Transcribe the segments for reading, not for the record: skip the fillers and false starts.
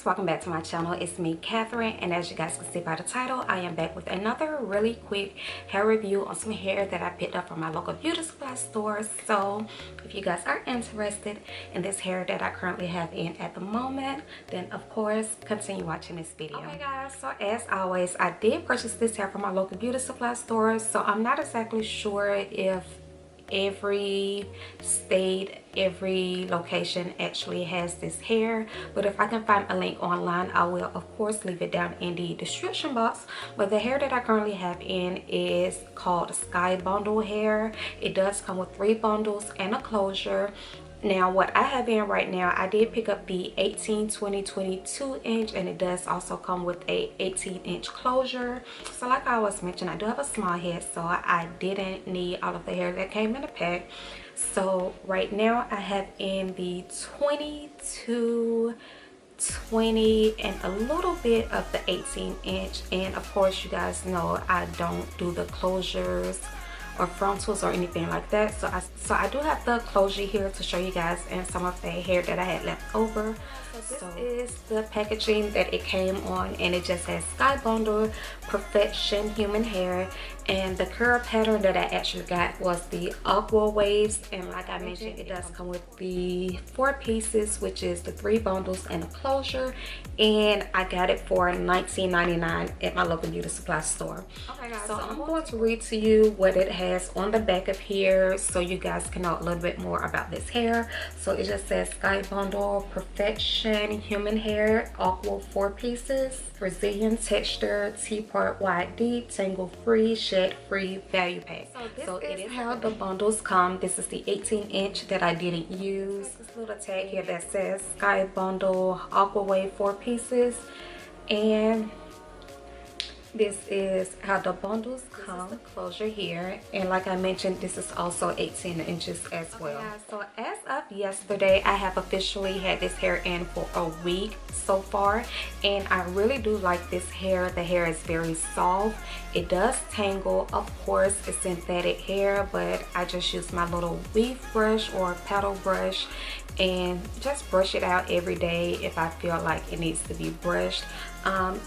welcome back to my channel. It's me, Catherine, and as you guys can see by the title, I am back with another really quick hair review on some hair that I picked up from my local beauty supply store. So if you guys are interested in this hair that I currently have in at the moment, then of course continue watching this video. Okay guys, so as always, I did purchase this hair from my local beauty supply store, so I'm not exactly sure if every state, every location actually has this hair, but if I can find a link online, I will of course leave it down in the description box. But the hair that I currently have in is called Sky Bundle hair. It does come with 3 bundles and a closure. Now what I have in right now, I did pick up the 18, 20, 22 inch, and it does also come with a 18-inch closure. So like I always mentioned, I do have a small head, so I didn't need all of the hair that came in the pack. So right now I have in the 22, 20, and a little bit of the 18-inch, and of course you guys know I don't do the closures or frontals or anything like that, so I do have the closure here to show you guys and some of the hair that I had left over. So this is the packaging that it came on, and it just says Sky Bundle Perfection Human Hair, and the curl pattern that I actually got was the aqua waves, and like I mentioned, it does come with the 4 pieces, which is the 3 bundles and a closure, and I got it for $19.99 at my local beauty supply store. Okay guys, so I'm going to read to you what it has on the back of here so you guys can know a little bit more about this hair. So it just says Sky Bundle Perfection Human Hair, Aqua 4 pieces, Brazilian texture, T-part wide deep, tangle free, shed free, value pack. So it is how the bundles come. This is the 18-inch that I didn't use. This little tag here that says Sky Bundle Aqua Wave 4 pieces, and this is how the bundles come. This is the closure here, and like I mentioned, this is also 18 inches as well. Okay, so as of yesterday, I have officially had this hair in for a week so far, and I really do like this hair. The hair is very soft. It does tangle. Of course, it's synthetic hair, but I just use my little weave brush or paddle brush and just brush it out every day if I feel like it needs to be brushed.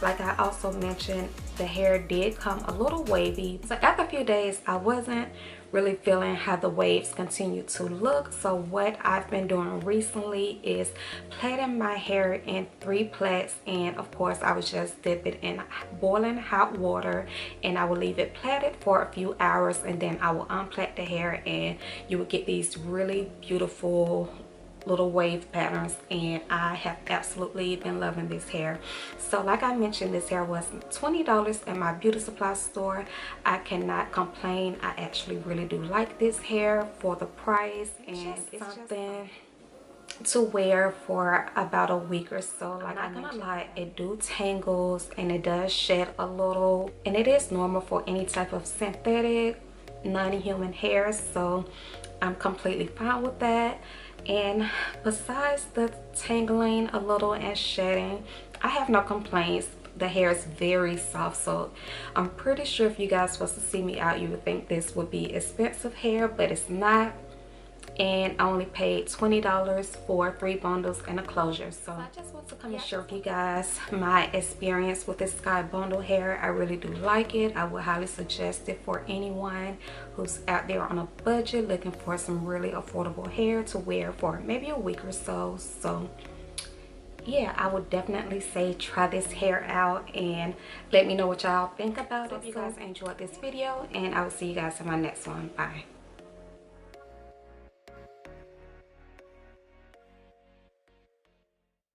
Like I also mentioned, the hair did come a little wavy, so after a few days I wasn't really feeling how the waves continue to look. So what I've been doing recently is plaiting my hair in 3 plaits, and of course I would just dip it in boiling hot water, and I will leave it plaited for a few hours, and then I will unplait the hair, and you will get these really beautiful little wave patterns, and I have absolutely been loving this hair. So like I mentioned, this hair was $20 at my beauty supply store. I cannot complain. I actually really do like this hair for the price, and it's something to wear for about a week or so. Like I'm not gonna lie, it do tangles and it does shed a little, and it is normal for any type of synthetic non-human hair, so I'm completely fine with that. And besides the tangling a little and shedding, I have no complaints. The hair is very soft, so I'm pretty sure if you guys was to see me out, you would think this would be expensive hair, but it's not. And I only paid $20 for 3 bundles and a closure. So I just want to come and share with you guys my experience with this Sky Bundle hair. I really do like it. I would highly suggest it for anyone who's out there on a budget looking for some really affordable hair to wear for maybe a week or so. So yeah, I would definitely say try this hair out and let me know what y'all think about it. If you guys enjoyed this video, and I will see you guys in my next one. Bye.